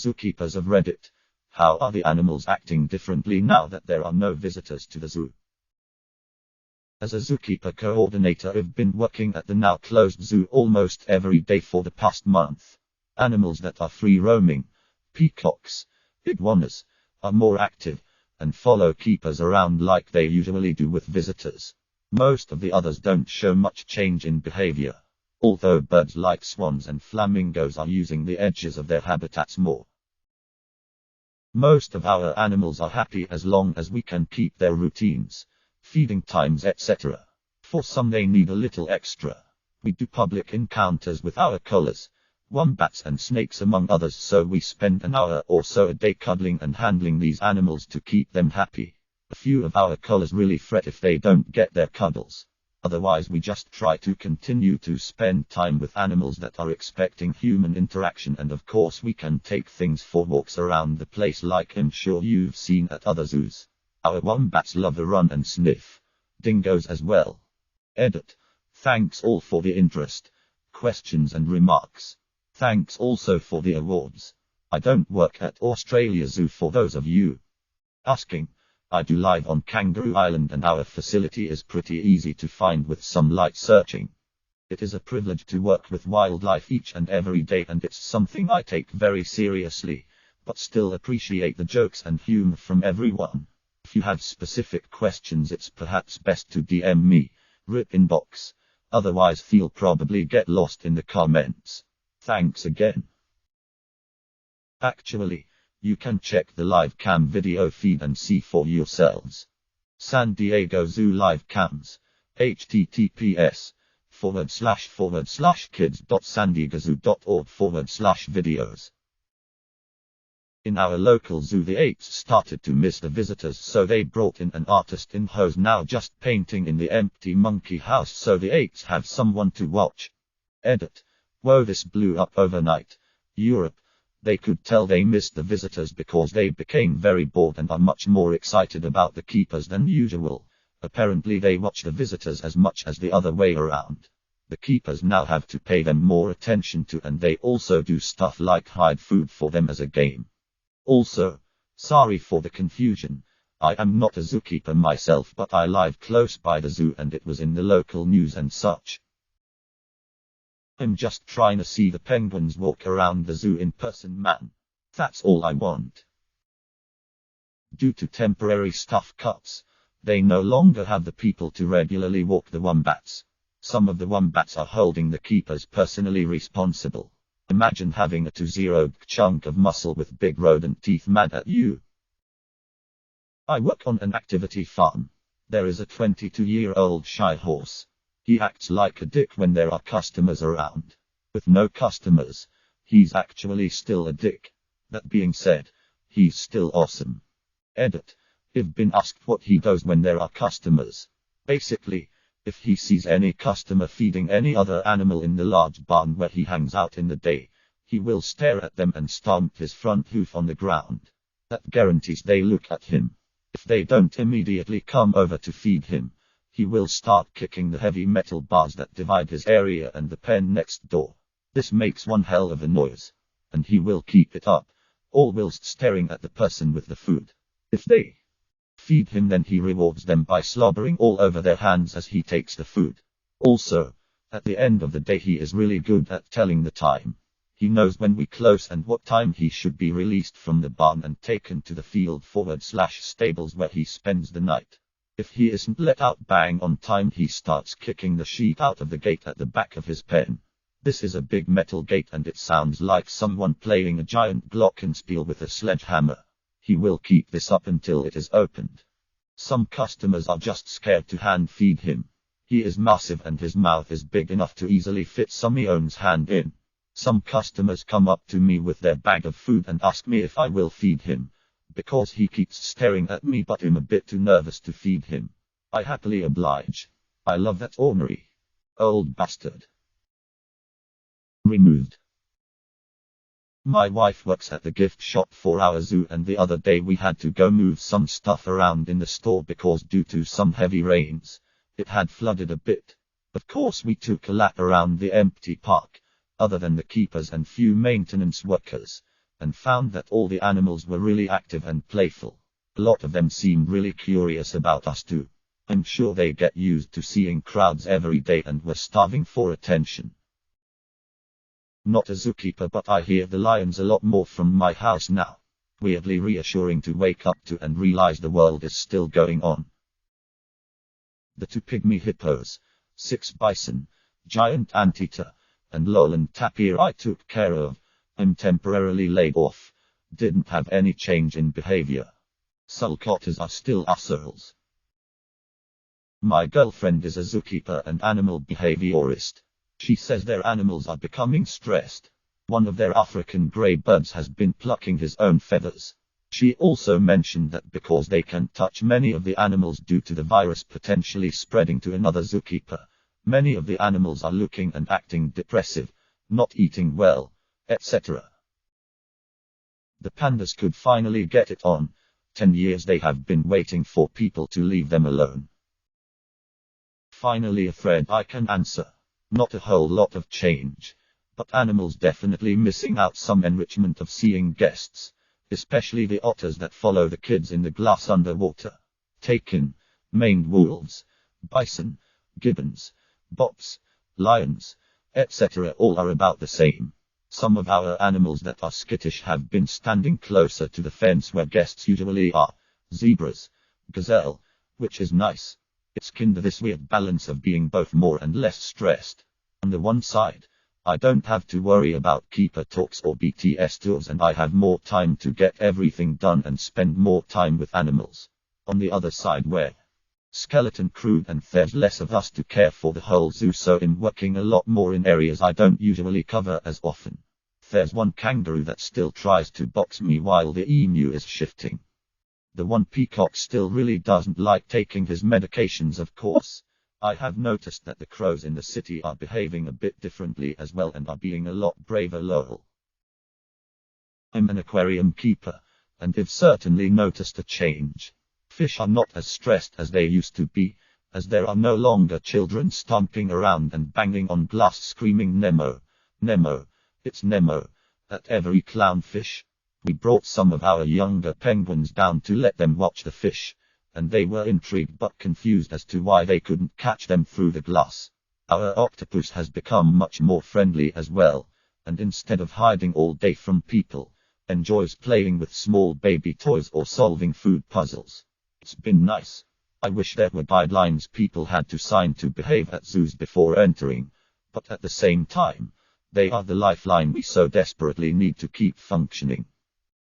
Zookeepers of Reddit. How are the animals acting differently now that there are no visitors to the zoo? As a zookeeper coordinator, I've been working at the now closed zoo almost every day for the past month. Animals that are free roaming, peacocks, iguanas, are more active and follow keepers around like they usually do with visitors. Most of the others don't show much change in behavior, although birds like swans and flamingos are using the edges of their habitats more. Most of our animals are happy as long as we can keep their routines, feeding times, etc. For some they need a little extra. We do public encounters with our collars, wombats and snakes among others, so we spend an hour or so a day cuddling and handling these animals to keep them happy. A few of our collars really fret if they don't get their cuddles. Otherwise we just try to continue to spend time with animals that are expecting human interaction, and of course we can take things for walks around the place like I'm sure you've seen at other zoos. Our wombats love a run and sniff. Dingoes as well. Edit. Thanks all for the interest, questions and remarks. Thanks also for the awards. I don't work at Australia Zoo for those of you asking. I do live on Kangaroo Island and our facility is pretty easy to find with some light searching. It is a privilege to work with wildlife each and every day, and it's something I take very seriously, but still appreciate the jokes and humor from everyone. If you have specific questions, it's perhaps best to DM me, rip inbox. Otherwise you'll probably get lost in the comments. Thanks again. Actually, you can check the live cam video feed and see for yourselves. San Diego Zoo live cams. https://kids.sandiegozoo.org/videos. In our local zoo, the apes started to miss the visitors, so they brought in an artist in who's now just painting in the empty monkey house so the apes have someone to watch. Edit. Whoa, this blew up overnight. Europe. They could tell they missed the visitors because they became very bored and are much more excited about the keepers than usual. Apparently they watch the visitors as much as the other way around. The keepers now have to pay them more attention to, and they also do stuff like hide food for them as a game. Also, sorry for the confusion. I am not a zookeeper myself, but I live close by the zoo and it was in the local news and such. I'm just trying to see the penguins walk around the zoo in person, man. That's all I want. Due to temporary staff cuts, they no longer have the people to regularly walk the wombats. Some of the wombats are holding the keepers personally responsible. Imagine having a 2-0 chunk of muscle with big rodent teeth mad at you. I work on an activity farm. There is a 22-year-old shy horse. He acts like a dick when there are customers around. With no customers, he's actually still a dick. That being said, he's still awesome. Edit. I've been asked what he does when there are customers. Basically, if he sees any customer feeding any other animal in the large barn where he hangs out in the day, he will stare at them and stomp his front hoof on the ground. That guarantees they look at him. If they don't immediately come over to feed him, he will start kicking the heavy metal bars that divide his area and the pen next door. This makes one hell of a noise, and he will keep it up, all whilst staring at the person with the food. If they feed him, then he rewards them by slobbering all over their hands as he takes the food. Also, at the end of the day he is really good at telling the time. He knows when we close and what time he should be released from the barn and taken to the field forward/stables where he spends the night. If he isn't let out bang on time, he starts kicking the sheet out of the gate at the back of his pen. This is a big metal gate and it sounds like someone playing a giant glockenspiel with a sledgehammer. He will keep this up until it is opened. Some customers are just scared to hand feed him. He is massive and his mouth is big enough to easily fit someone's hand in. Some customers come up to me with their bag of food and ask me if I will feed him, because he keeps staring at me, but I'm a bit too nervous to feed him. I happily oblige. I love that ornery old bastard. Removed. My wife works at the gift shop for our zoo, and the other day we had to go move some stuff around in the store because due to some heavy rains, it had flooded a bit. Of course we took a lap around the empty park, other than the keepers and few maintenance workers, and found that all the animals were really active and playful. A lot of them seemed really curious about us too. I'm sure they get used to seeing crowds every day and were starving for attention. Not a zookeeper, but I hear the lions a lot more from my house now. Weirdly reassuring to wake up to and realize the world is still going on. The 2 pygmy hippos, 6 bison, giant anteater, and lowland tapir I took care of. I'm temporarily laid off. Didn't have any change in behavior. Sulcotters are still assholes. My girlfriend is a zookeeper and animal behaviorist. She says their animals are becoming stressed. One of their African grey birds has been plucking his own feathers. She also mentioned that because they can touch many of the animals due to the virus potentially spreading to another zookeeper, many of the animals are looking and acting depressive, not eating well, etc. The pandas could finally get it on. 10 years they have been waiting for people to leave them alone. Finally a thread I can answer. Not a whole lot of change, but animals definitely missing out some enrichment of seeing guests, especially the otters that follow the kids in the glass underwater. Take in, maned wolves, bison, gibbons, bops, lions, etc. all are about the same. Some of our animals that are skittish have been standing closer to the fence where guests usually are. Zebras, gazelle, which is nice. It's kinda this weird balance of being both more and less stressed. On the one side, I don't have to worry about keeper talks or BTS tours and I have more time to get everything done and spend more time with animals. On the other side where skeleton crew and there's less of us to care for the whole zoo, so I'm working a lot more in areas I don't usually cover as often. There's one kangaroo that still tries to box me while the emu is shifting. The one peacock still really doesn't like taking his medications, of course. I have noticed that the crows in the city are behaving a bit differently as well and are being a lot braver. Lol. I'm an aquarium keeper, and I've certainly noticed a change. Fish are not as stressed as they used to be, as there are no longer children stomping around and banging on glass screaming Nemo, Nemo, it's Nemo, at every clownfish. We brought some of our younger penguins down to let them watch the fish, and they were intrigued but confused as to why they couldn't catch them through the glass. Our octopus has become much more friendly as well, and instead of hiding all day from people, enjoys playing with small baby toys or solving food puzzles. It's been nice. I wish there were guidelines people had to sign to behave at zoos before entering, but at the same time, they are the lifeline we so desperately need to keep functioning.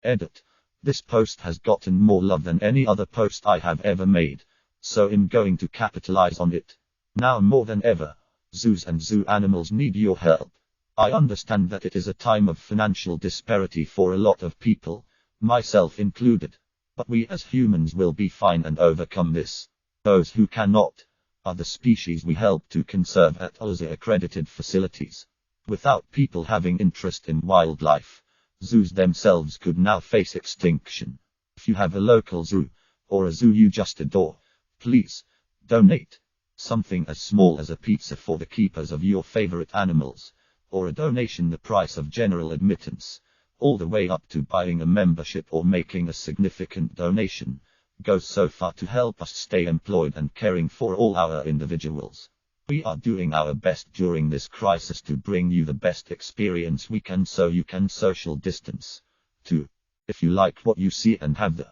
Edit. This post has gotten more love than any other post I have ever made, so I'm going to capitalize on it. Now more than ever, zoos and zoo animals need your help. I understand that it is a time of financial disparity for a lot of people, myself included. But we as humans will be fine and overcome this. Those who cannot are the species we help to conserve at OuterSpaceMemes accredited facilities. Without people having interest in wildlife, zoos themselves could now face extinction. If you have a local zoo, or a zoo you just adore, please donate. Something as small as a pizza for the keepers of your favorite animals, or a donation the price of general admittance, all the way up to buying a membership or making a significant donation, goes so far to help us stay employed and caring for all our individuals. We are doing our best during this crisis to bring you the best experience we can so you can social distance. 2. If you like what you see and have the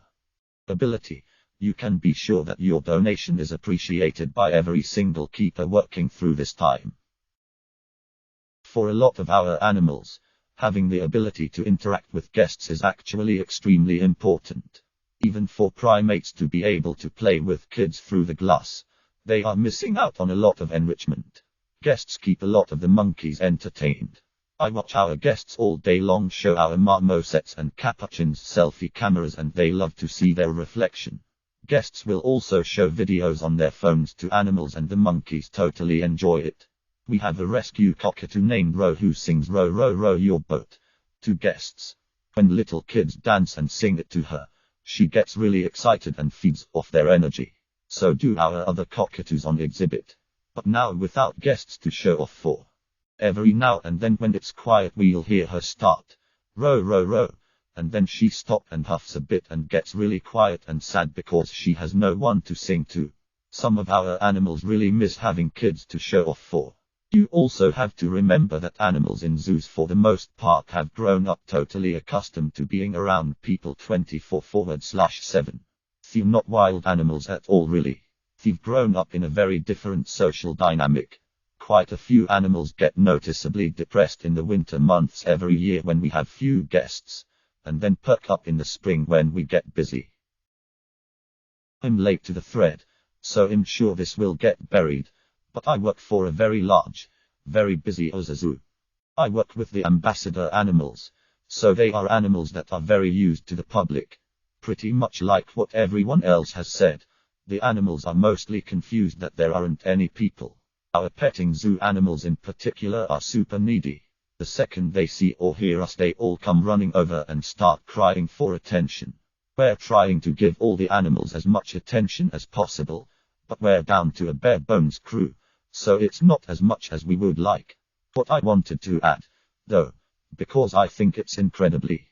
ability, you can be sure that your donation is appreciated by every single keeper working through this time. For a lot of our animals, having the ability to interact with guests is actually extremely important. Even for primates to be able to play with kids through the glass, they are missing out on a lot of enrichment. Guests keep a lot of the monkeys entertained. I watch our guests all day long show our marmosets and capuchins selfie cameras and they love to see their reflection. Guests will also show videos on their phones to animals and the monkeys totally enjoy it. We have a rescue cockatoo named Ro who sings Row Row Row Your Boat to guests. When little kids dance and sing it to her, she gets really excited and feeds off their energy. So do our other cockatoos on exhibit. But now without guests to show off for. Every now and then when it's quiet we'll hear her start. Row Row Row, And then she stops and huffs a bit and gets really quiet and sad because she has no one to sing to. Some of our animals really miss having kids to show off for. You also have to remember that animals in zoos for the most part have grown up totally accustomed to being around people 24/7. They're not wild animals at all really. They've grown up in a very different social dynamic. Quite a few animals get noticeably depressed in the winter months every year when we have few guests, and then perk up in the spring when we get busy. I'm late to the thread, so I'm sure this will get buried, but I work for a very large, very busy zoo. I work with the ambassador animals, so they are animals that are very used to the public. Pretty much like what everyone else has said, the animals are mostly confused that there aren't any people. Our petting zoo animals in particular are super needy. The second they see or hear us, they all come running over and start crying for attention. We're trying to give all the animals as much attention as possible, but we're down to a bare bones crew, so it's not as much as we would like. What I wanted to add, though, because I think it's incredibly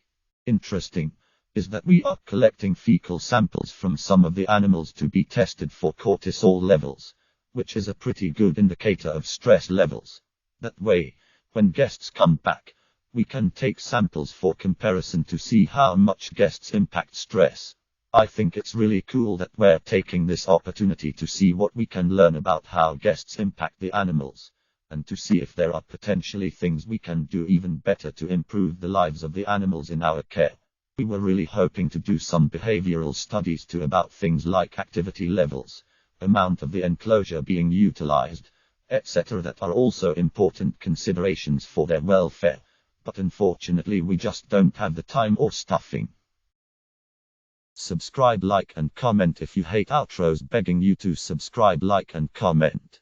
interesting, is that we are collecting fecal samples from some of the animals to be tested for cortisol levels, which is a pretty good indicator of stress levels. That way, when guests come back, we can take samples for comparison to see how much guests impact stress. I think it's really cool that we're taking this opportunity to see what we can learn about how guests impact the animals, and to see if there are potentially things we can do even better to improve the lives of the animals in our care. We were really hoping to do some behavioral studies too about things like activity levels, amount of the enclosure being utilized, etc. that are also important considerations for their welfare, but unfortunately we just don't have the time or stuffing. Subscribe, like and comment if you hate outros, begging you to subscribe, like and comment.